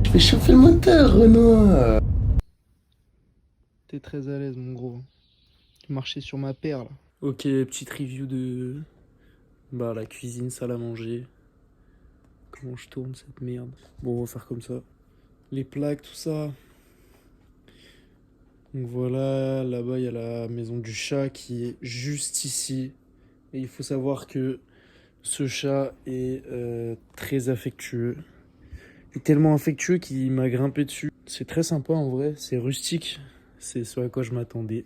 Je vais chauffer le moteur, Renoir. T'es très à l'aise, mon gros. Tu marchais sur ma paire, là. Ok, petite review de... Bah, la cuisine, salle à manger. Comment je tourne cette merde. Bon, on va faire comme ça. Les plaques, tout ça. Donc voilà, là-bas, il y a la maison du chat qui est juste ici. Et il faut savoir que ce chat est très affectueux. Il est tellement affectueux qu'il m'a grimpé dessus. C'est très sympa en vrai, c'est rustique. C'est ce à quoi je m'attendais.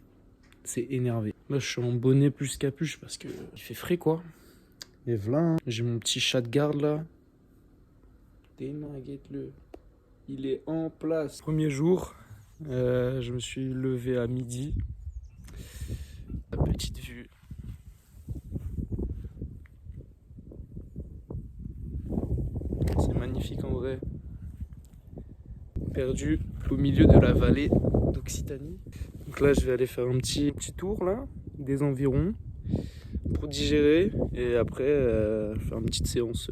C'est énervé. Là, je suis en bonnet plus capuche parce que il fait frais, quoi. Et voilà, hein. J'ai mon petit chat de garde là. Démaguette-le. Il est en place. Premier jour, je me suis levé à midi. La petite vue. C'est magnifique en vrai. Perdu au milieu de la vallée d'Occitanie. Donc là, je vais aller faire un petit tour là, des environs, pour digérer et après faire une petite séance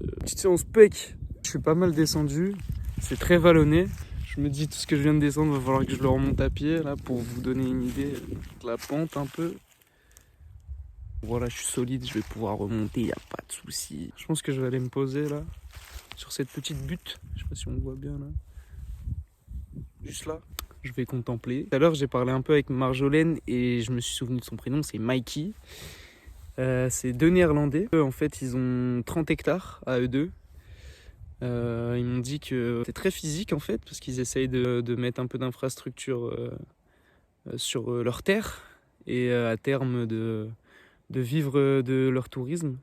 pec. Je suis pas mal descendu, c'est très vallonné. Je me dis tout ce que je viens de descendre, va falloir que je le remonte à pied là pour vous donner une idée de la pente un peu. Voilà, je suis solide, je vais pouvoir remonter, y a pas de souci. Je pense que je vais aller me poser là sur cette petite butte. Je sais pas si on le voit bien là. Juste là, je vais contempler. Tout à l'heure, j'ai parlé un peu avec Marjolaine et je me suis souvenu de son prénom, c'est Mikey. C'est deux Néerlandais. Eux, en fait, ils ont 30 hectares à eux deux. Ils m'ont dit que c'est très physique en fait, parce qu'ils essayent de mettre un peu d'infrastructure sur leur terre et à terme de vivre de leur tourisme.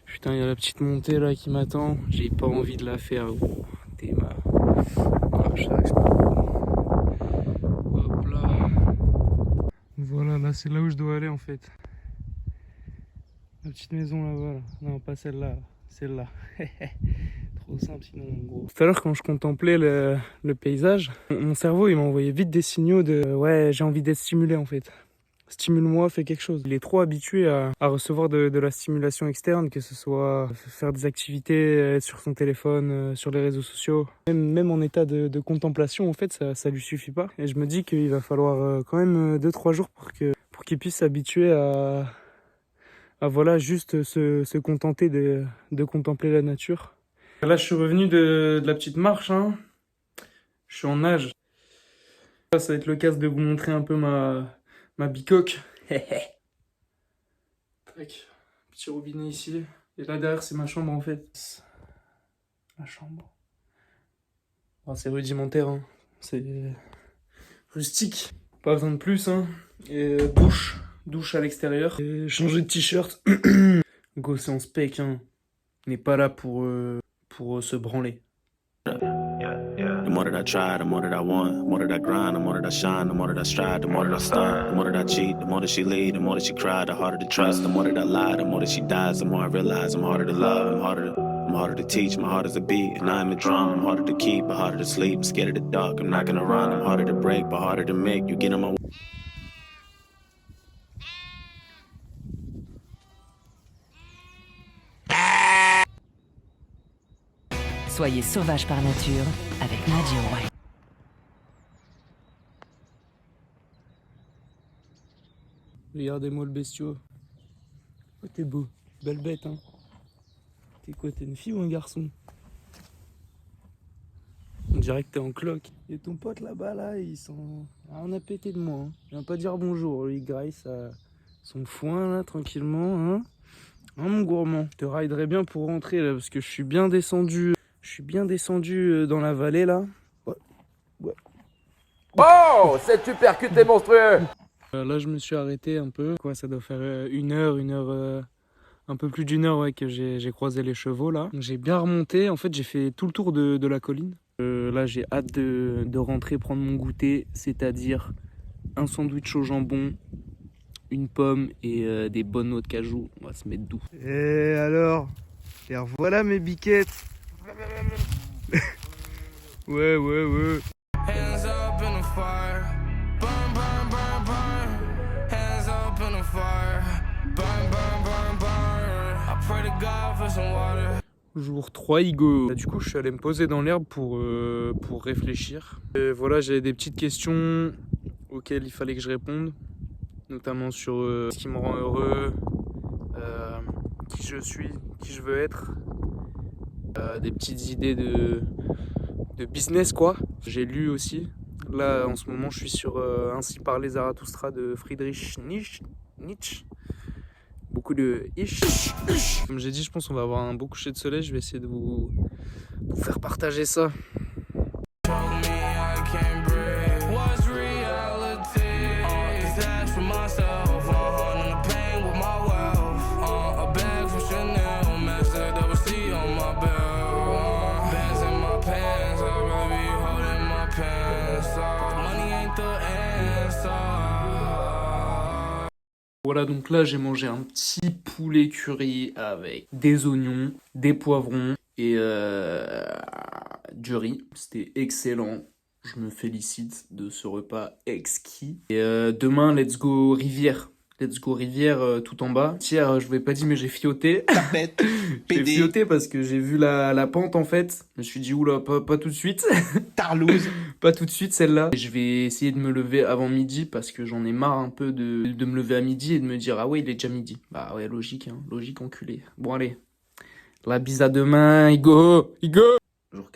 Putain, il y a la petite montée là qui m'attend. J'ai pas envie de la faire. Oh, t'es ma... Oh, j'arrive pas. Hop là. Voilà, là c'est là où je dois aller en fait. La petite maison là-bas. Là. Non, pas celle-là. Celle-là. Trop simple sinon en gros. Tout à l'heure quand je contemplais le paysage, mon cerveau il m'a envoyé vite des signaux de ouais j'ai envie d'être stimulé en fait. Stimule-moi, fais quelque chose. Il est trop habitué à recevoir de la stimulation externe, que ce soit faire des activités, être sur son téléphone, sur les réseaux sociaux. Même en état de contemplation, en fait, ça lui suffit pas. Et je me dis qu'il va falloir quand même 2-3 jours pour qu'il puisse s'habituer à voilà, juste se contenter de contempler la nature. Là, je suis revenu de la petite marche, hein. Je suis en nage. Là, ça va être l'occasion de vous montrer un peu ma bicoque. Tac, petit robinet ici. Et là derrière c'est ma chambre en fait. La chambre. Oh, c'est rudimentaire, hein. C'est rustique. Pas besoin de plus, hein. Et douche à l'extérieur. Et changer de t-shirt. Go, c'est en spec, hein. On n'est pas là pour se branler. The more that I try, the more that I want. The more that I grind, the more that I shine. The more that I strive, the more that I stunt. The more that I cheat, the more that she lead. The more that she cry, the harder to trust. The more that I lie, the more that she dies. The more I realize I'm harder to love. I'm harder to teach. My heart is a beat, and I'm a drum. I'm harder to keep, but harder to sleep. I'm scared of the dark, I'm not gonna run. I'm harder to break, but harder to make. You get on my... Soyez sauvage par nature avec Nadia White. Regardez-moi le bestiau. Oh, t'es beau. Belle bête, hein. T'es quoi, t'es une fille ou un garçon? On dirait que t'es en cloque. Et ton pote là-bas, là, il sent rien à péter de moi. Hein. Il vient pas dire bonjour. Lui, il graisse son foin, là, tranquillement. Hein, hein mon gourmand? Je te riderai bien pour rentrer, là, parce que je suis bien descendu. Je suis bien descendu dans la vallée, là. Ouais. Ouais. Oh, cette supercute est monstrueux. Là, je me suis arrêté un peu. Quoi, ça doit faire une heure, un peu plus d'une heure ouais, que j'ai croisé les chevaux, là. J'ai bien remonté. En fait, j'ai fait tout le tour de la colline. Là, j'ai hâte de rentrer prendre mon goûter, c'est-à-dire un sandwich au jambon, une pomme et des bonnes noix de cajou. On va se mettre doux. Et alors, voilà mes biquettes. Ouais. Hands up in the fire, burn, burn, burn, burn. Hands up in the fire, burn, burn, burn, burn. I pray to God for some water. Jour 3, Igo. Du coup, je suis allé me poser dans l'herbe pour réfléchir. Et voilà, j'avais des petites questions auxquelles il fallait que je réponde, notamment sur ce qui me rend heureux, qui je suis, qui je veux être, des petites idées de business quoi. J'ai lu aussi. Là, en ce moment, je suis sur Ainsi parlait Zarathustra de Friedrich Nietzsche. Beaucoup de ish. Comme j'ai dit, je pense qu'on va avoir un beau coucher de soleil. Je vais essayer de vous faire partager ça. Voilà, donc là j'ai mangé un petit poulet curry avec des oignons, des poivrons et du riz. C'était excellent. Je me félicite de ce repas exquis. Et demain, let's go rivière. Let's go rivière tout en bas. Hier, je vous ai pas dit, mais j'ai fioté. J'ai fioté parce que j'ai vu la pente en fait. Je me suis dit, oula, pas tout de suite. Tarlouse. Pas tout de suite celle-là. Je vais essayer de me lever avant midi parce que j'en ai marre un peu de me lever à midi et de me dire, ah ouais, il est déjà midi. Bah ouais, logique, hein. Logique enculé. Bon, allez. La bise à demain, Igo. Jour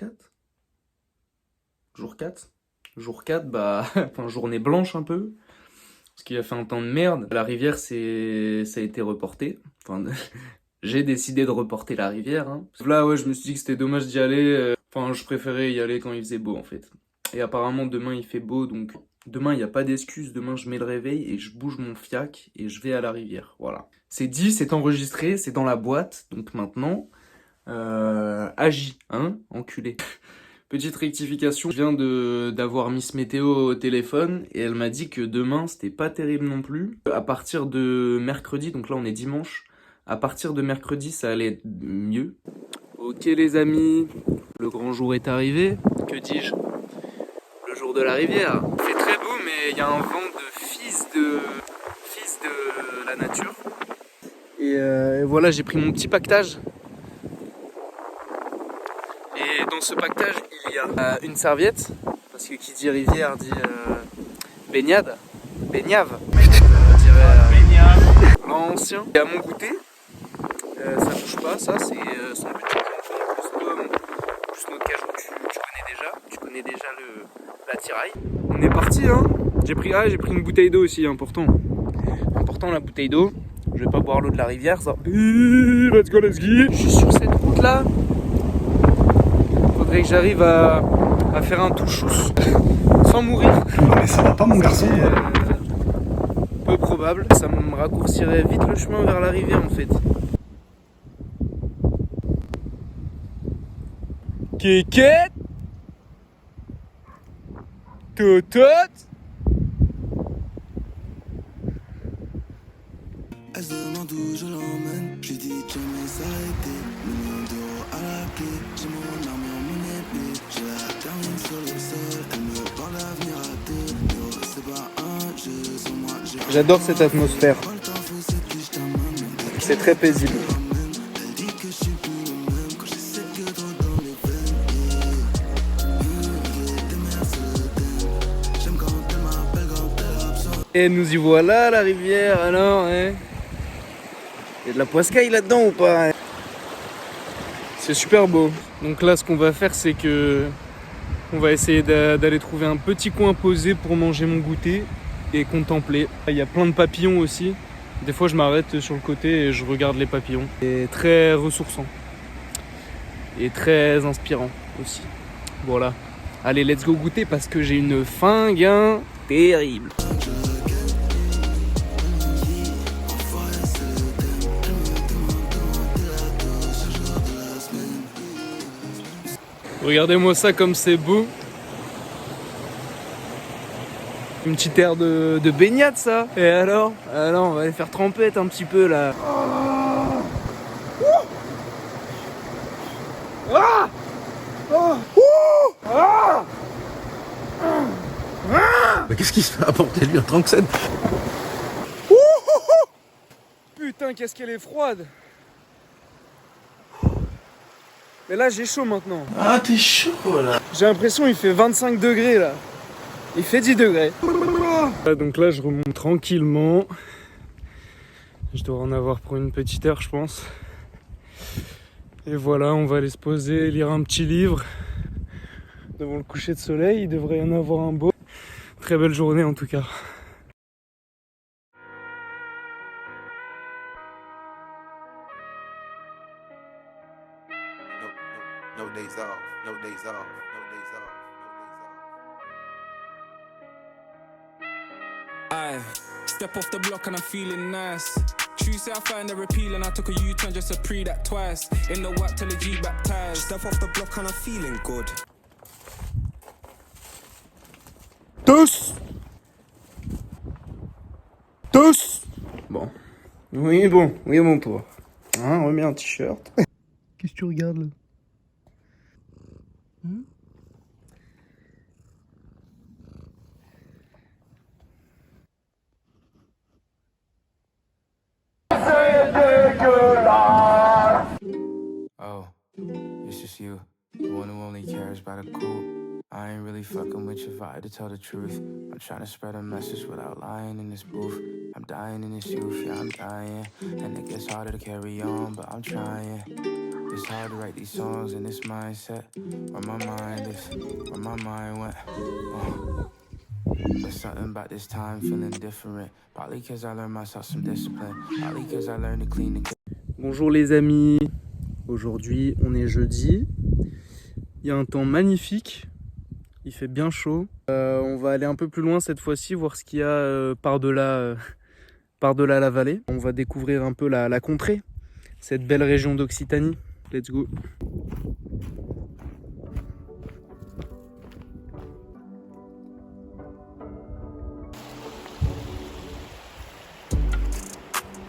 4. Jour 4, bah, enfin, journée blanche un peu. Parce qu'il a fait un temps de merde. La rivière, ça a été reporté. Enfin, j'ai décidé de reporter la rivière. Hein. Là, ouais, je me suis dit que c'était dommage d'y aller. Enfin, je préférais y aller quand il faisait beau, en fait. Et apparemment, demain, il fait beau. Donc, demain, il n'y a pas d'excuse. Demain, je mets le réveil et je bouge mon fiac et je vais à la rivière. Voilà. C'est dit, c'est enregistré, c'est dans la boîte. Donc maintenant, agis, hein, enculé. Petite rectification, je viens d'avoir Miss Météo au téléphone et elle m'a dit que demain c'était pas terrible non plus. À partir de mercredi, donc là on est dimanche, à partir de mercredi ça allait être mieux. Ok les amis, le grand jour est arrivé, que dis-je? Le jour de la rivière. C'est très beau mais il y a un vent de fils de la nature. Et voilà, j'ai pris mon petit pactage. Et dans ce pactage, il y a une serviette, parce que qui dit rivière dit baignade, baignave, on dirait l'ancien. Et à mon goûter, ça bouge pas, ça c'est sans but plus notre cajou, tu connais déjà l'attirail. On est parti hein. J'ai pris une bouteille d'eau aussi, important la bouteille d'eau. Je vais pas boire l'eau de la rivière, ça. Let's go. Je suis sur cette route là. Faudrait que j'arrive à faire un touchous sans mourir. Non mais ça va pas mon garçon. Peu probable. Ça me raccourcirait vite le chemin vers la rivière en fait. Kékette. Totote. Elle se demande où je l'emmène. J'ai dit jamais ça a été. Millions d'euros à la clé. J'ai mon armure, mon épée. J'ai la termine sur le sol. Elle me parle d'avenir à deux. Yo, c'est pas un jeu sur moi. J'adore cette atmosphère. C'est très paisible. Elle dit que je suis plus le même. Quand je sais que trop dans mes veines. Des Mercedes. J'aime quand elle m'appelle, quand elle absente. Et nous y voilà la rivière alors hein. Il y a de la poiscaille là-dedans ou pas? C'est super beau. Donc là ce qu'on va faire c'est que on va essayer d'aller trouver un petit coin posé pour manger mon goûter et contempler. Il y a plein de papillons aussi. Des fois je m'arrête sur le côté et je regarde les papillons. C'est très ressourçant. Et très inspirant aussi. Voilà. Allez let's go goûter parce que j'ai une faim gain terrible. Regardez-moi ça comme c'est beau. Une petite aire de baignade ça. Et alors on va aller faire trempette un petit peu là. Mais qu'est-ce qu'il se fait apporter lui en tant que scène? Putain qu'est-ce qu'elle est froide. Mais là j'ai chaud maintenant. Ah, t'es chaud là. J'ai l'impression qu'il fait 25 degrés là. Il fait 10 degrés. Donc là je remonte tranquillement. Je dois en avoir pour une petite heure je pense. Et voilà, on va aller se poser, lire un petit livre. Devant le coucher de soleil, il devrait y en avoir un beau. Très belle journée en tout cas. No days off, no days off, no days off, no days off. Aye, step off the block and I'm feeling nice. True say I find her appealing, I took a U-turn just to pre that twice. In the white till the G baptized. Step off the block and I'm feeling good. Tous. Bon. Oui mon pauvre. Hein, remets un t-shirt. Qu'est-ce que tu regardes là? Oh, it's just you, the one who only cares about a cool. I ain't really fucking with your vibe to tell the truth. I'm trying to spread a message without lying in this booth. I'm dying in this youth, yeah, I'm dying. And it gets harder to carry on, but I'm trying. It's hard to write these songs in this mindset. Where my mind is, where my mind went. There's something about this time feeling different. Probably cause I learned myself some discipline. Probably cause I learned to clean the... Bonjour les amis. Aujourd'hui on est jeudi. Il y a un temps magnifique. Il fait bien chaud. On va aller un peu plus loin cette fois-ci, voir ce qu'il y a par-delà la vallée. On va découvrir un peu la contrée, cette belle région d'Occitanie. Let's go.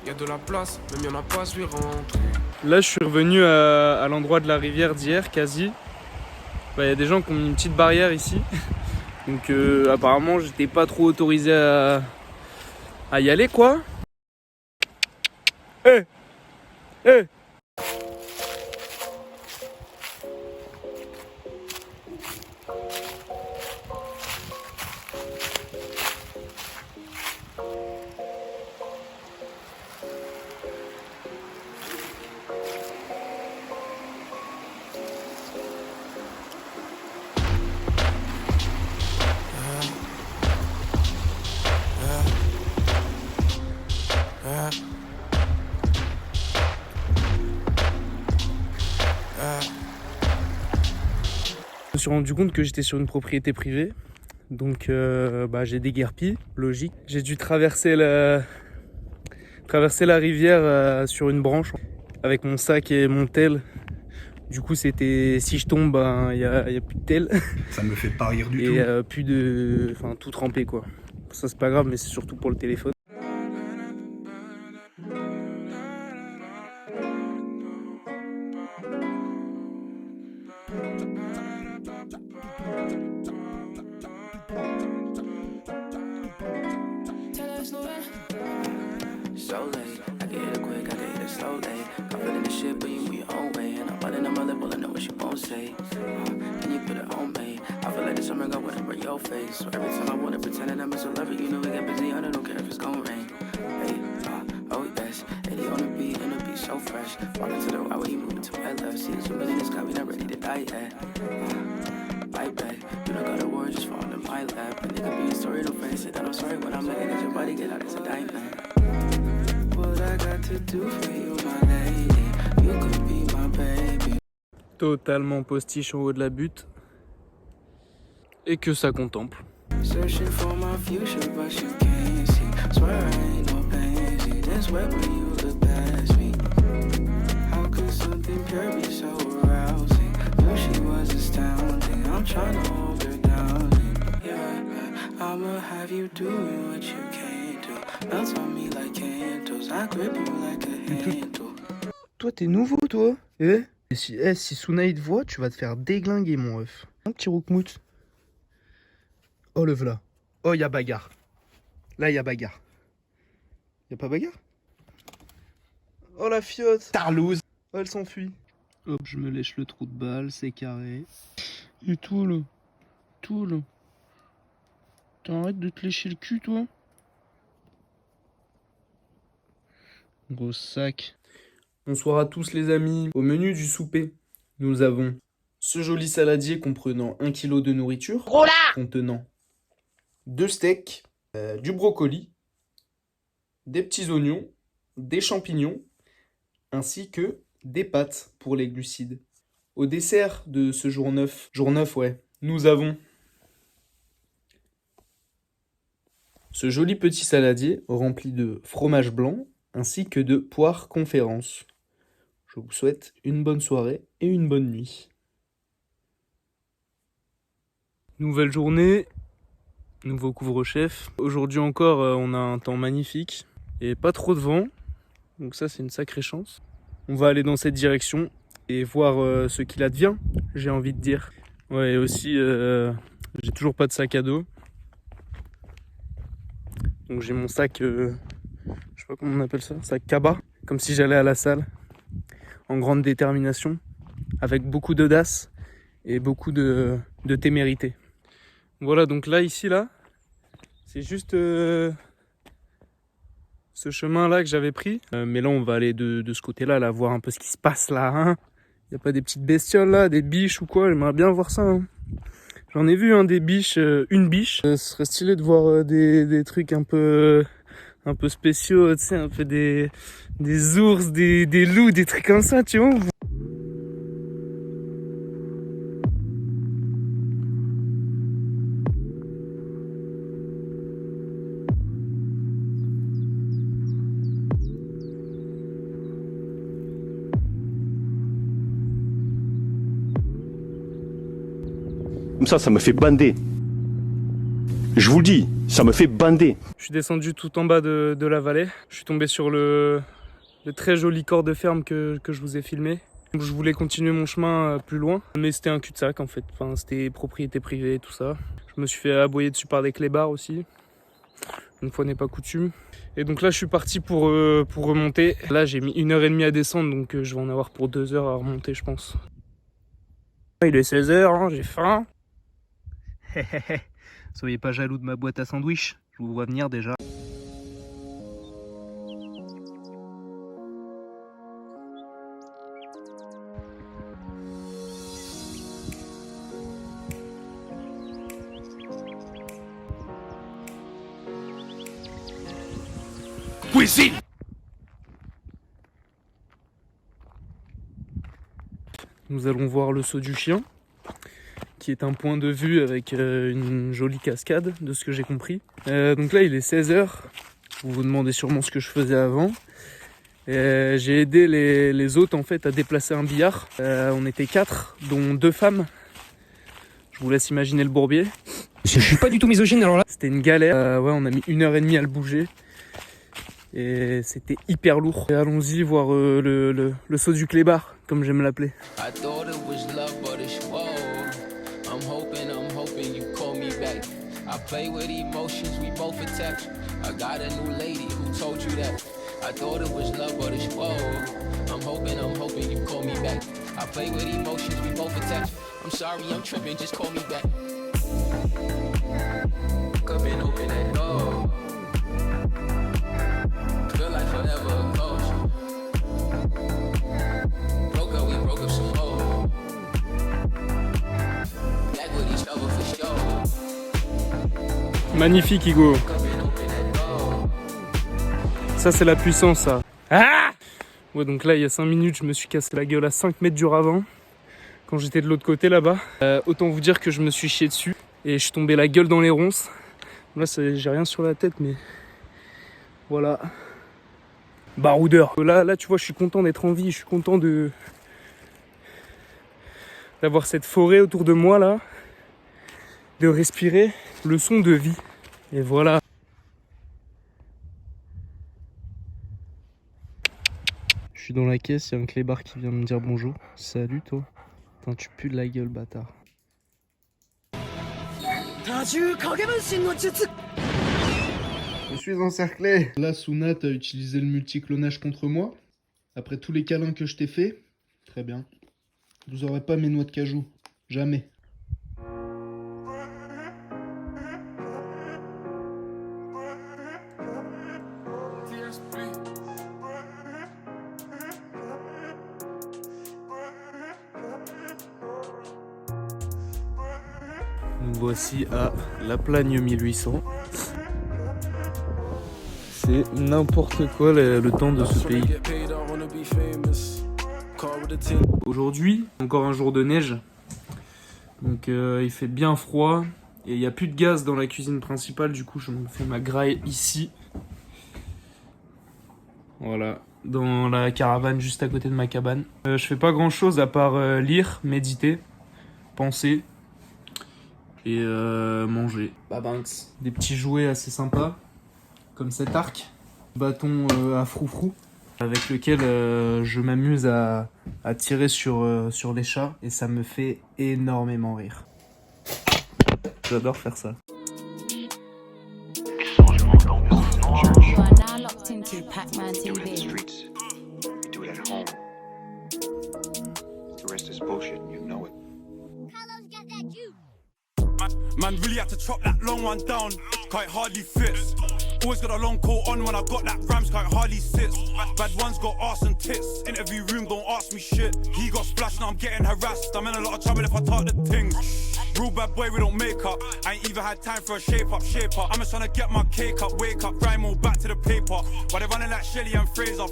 Y a de la place, même y'en a pas, je vais rentrer. Là je suis revenu à l'endroit de la rivière d'hier, quasi. Il y a des gens qui ont mis une petite barrière ici. Donc apparemment j'étais pas trop autorisé à y aller quoi. Hey, hey. Je me suis rendu compte que j'étais sur une propriété privée, donc j'ai déguerpi, logique. J'ai dû traverser la rivière sur une branche avec mon sac et mon tel. Du coup c'était, si je tombe, y a plus de tel. Ça me fait pas rire du et tout. plus de, tout trempé quoi. Ça c'est pas grave, mais c'est surtout pour le téléphone. So late, I get it quick, I get it slowly. Confident in shit, but you move your own way. And I'm running on my lip, I know what she won't say. Can you put it on me? I feel like the summer go wherever your face. So every time I wanna pretend that I'm a celebrity, you know we get busy, I don't care if it's gon' rain. Hey, oh yes, 80 on the beat, and the beat so fresh. Walking to the right where you moving to my left. See the swimming in the sky, we not ready to die yet. Bite back, you don't got a word, just fall in my lap. And it could be a story, no face, say that I'm sorry when I'm looking at your body, get out, it's a nightmare. What I got to do for you, my lady, you could be my baby. Totalement postiche en haut de la butte. Et que ça contemple. Searching for my future, but you can't see. Swear I ain't no pansy. That's where you look past me. How could something pure be so arousing? Knew she was astounding. I'm trying to hold her down. Yeah, I'ma have you doing what you can't do. Melt on me like candles. I grip you like a handle. Toi t'es nouveau toi. Si Souna te voit, tu vas te faire déglinguer mon ref. Un petit roukmout. Oh le v'là. Oh y'a bagarre. Là y'a bagarre. Y'a pas bagarre? Oh la fiotte. Tarlouse. Oh elle s'enfuit. Hop, je me lèche le trou de balle, c'est carré. Et Toul. T'arrêtes de te lécher le cul, toi? Gros sac. Bonsoir à tous les amis. Au menu du souper, nous avons ce joli saladier comprenant 1 kg de nourriture, contenant 2 steaks, du brocoli, des petits oignons, des champignons, ainsi que des pâtes pour les glucides. Au dessert de ce jour 9, nous avons ce joli petit saladier rempli de fromage blanc ainsi que de poires conférence. Je vous souhaite une bonne soirée et une bonne nuit. Nouvelle journée, nouveau couvre-chef. Aujourd'hui encore, on a un temps magnifique et pas trop de vent. Donc ça, c'est une sacrée chance. On va aller dans cette direction et voir ce qu'il advient, j'ai envie de dire. Ouais, et aussi, j'ai toujours pas de sac à dos. Donc j'ai mon sac, je sais pas comment on appelle ça, sac cabas, comme si j'allais à la salle, en grande détermination, avec beaucoup d'audace et beaucoup de témérité. Voilà, donc là, ici, là, c'est juste ce chemin-là que j'avais pris. Mais là, on va aller de ce côté-là, là, voir un peu ce qui se passe là. Hein. Y a pas des petites bestioles là, des biches ou quoi? J'aimerais bien voir ça. Hein. J'en ai vu des biches, une biche. Ce serait stylé de voir des trucs un peu spéciaux, tu sais, un peu des ours, des loups, des trucs comme ça, tu vois. Comme ça me fait bander. Je vous le dis, ça me fait bander. Je suis descendu tout en bas de la vallée. Je suis tombé sur le très joli corps de ferme que je vous ai filmé. Je voulais continuer mon chemin plus loin, mais c'était un cul-de-sac en fait. Enfin, c'était propriété privée, tout ça. Je me suis fait aboyer dessus par des clébards aussi. Une fois n'est pas coutume. Et donc là, je suis parti pour remonter. Là, j'ai mis 1h30 à descendre, donc je vais en avoir pour 2 heures à remonter, je pense. Il est 16h, hein, j'ai faim. Soyez pas jaloux de ma boîte à sandwich, je vous vois venir déjà. Cuisine. Nous allons voir le saut du chien, qui est un point de vue avec une jolie cascade, de ce que j'ai compris. Donc là, il est 16h. Vous vous demandez sûrement ce que je faisais avant. J'ai aidé les hôtes en fait à déplacer un billard. On était 4, dont 2 femmes. Je vous laisse imaginer le bourbier. Je suis pas du tout misogyne alors là. C'était une galère. Ouais, on a mis 1h30 à le bouger. Et c'était hyper lourd. Et allons-y voir le saut du clébard, comme j'aime l'appeler. I play with emotions, we both attached. I got a new lady who told you that. I thought it was love, but it's whoa. I'm hoping you call me back. I play with emotions, we both attached. I'm sorry, I'm tripping, just call me back. Come and open that door. Feel like forever close. We broke up some more. Back with each other for sure. Magnifique Hugo. Ça c'est la puissance ça. Ah ouais, donc là il y a 5 minutes je me suis cassé la gueule à 5 mètres du ravin. Quand j'étais de l'autre côté là-bas. Autant vous dire que je me suis chié dessus. Et je suis tombé la gueule dans les ronces. Là j'ai rien sur la tête mais... Voilà. Baroudeur. Là tu vois je suis content d'être en vie. Je suis content d'avoir cette forêt autour de moi là. De respirer le son de vie. Et voilà. Je suis dans la caisse, il y a un clébard qui vient me dire bonjour. Salut toi. Putain, tu pues de la gueule, bâtard. Je suis encerclé. Là, Suna, t'as utilisé le multiclonage contre moi. Après tous les câlins que je t'ai fait. Très bien. Vous aurez pas mes noix de cajou. Jamais. Nous voici à La Plagne 1800. C'est n'importe quoi le temps de ce pays. Aujourd'hui, encore un jour de neige. Donc il fait bien froid. Et il n'y a plus de gaz dans la cuisine principale. Du coup, je me fais ma graille ici. Voilà. Dans la caravane juste à côté de ma cabane. Je fais pas grand chose à part lire, méditer, penser. Et manger. Babanks. Des petits jouets assez sympas, comme cet arc, bâton à froufrou, avec lequel je m'amuse à tirer sur les chats, et ça me fait énormément rire. J'adore faire ça. Man really had to chop that long one down, quite hardly fits. Always got a long coat on when I got that Rams, quite hardly sits. Bad ones got arse and tits, interview room don't ask me shit. He got splashed, now I'm getting harassed, I'm in a lot of trouble if I talk the things. Real bad boy, we don't make up, I ain't even had time for a shape up. I'm just trying to get my cake up, wake up, grind all back to the paper. But they're running like Shelly and Fraser,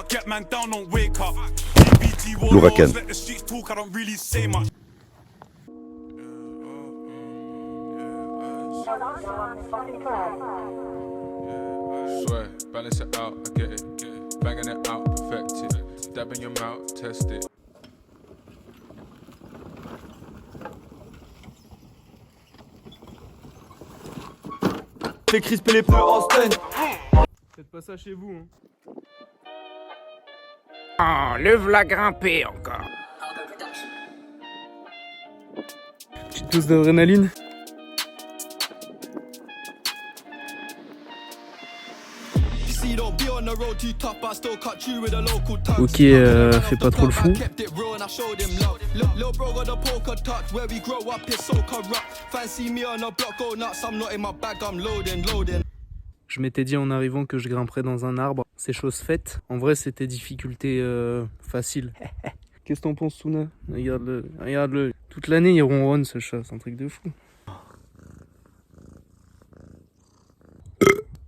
get man down, don't wake up. BT warlords, let the streets talk, I don't really say much. Swear, balance it out, I get it. Banging it out, perfect it. Dab in your mouth, test it. Fais crisper les pneus en stun. Faites pas ça chez vous, hein. Ah, le v'là grimper encore. Petite dose d'adrénaline. Ok, fais pas trop le fou. Je m'étais dit en arrivant que je grimperais dans un arbre, c'est chose faite. En vrai, c'était difficulté facile. Qu'est-ce que t'en penses, Suna? Regarde-le, regarde-le. Toute l'année, il ronronne ce chat, c'est un truc de fou.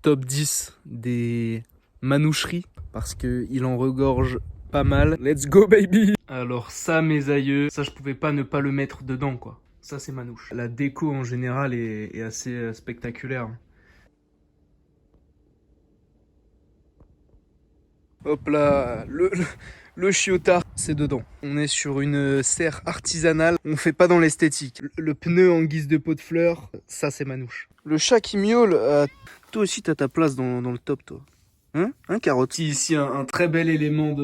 Top 10 des manoucheries, parce qu'il en regorge pas mal. Let's go, baby! Alors ça, mes aïeux, ça je pouvais pas ne pas le mettre dedans, quoi. Ça, c'est manouche. La déco en général est assez spectaculaire. Hop là, le chiotard, c'est dedans. On est sur une serre artisanale, on fait pas dans l'esthétique. Le pneu en guise de pot de fleurs, ça c'est manouche. Le chat qui miaule, toi aussi t'as ta place dans le top, toi. Hein, Carotte? Ici un très bel élément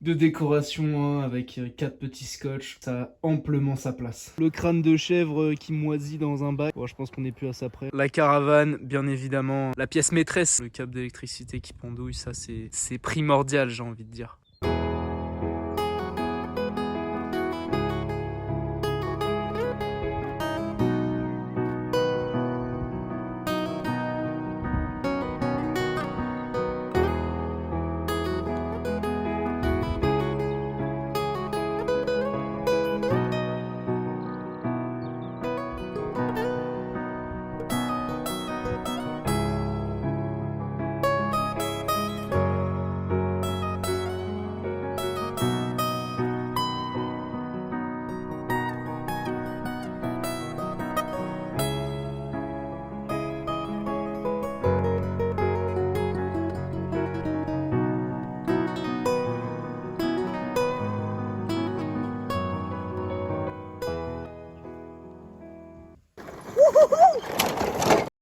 de décoration, hein, avec 4 petits scotch, ça a amplement sa place. Le crâne de chèvre qui moisit dans un bac, bon, je pense qu'on est plus à ça près. La caravane, bien évidemment, la pièce maîtresse, le câble d'électricité qui pendouille, ça c'est primordial, j'ai envie de dire.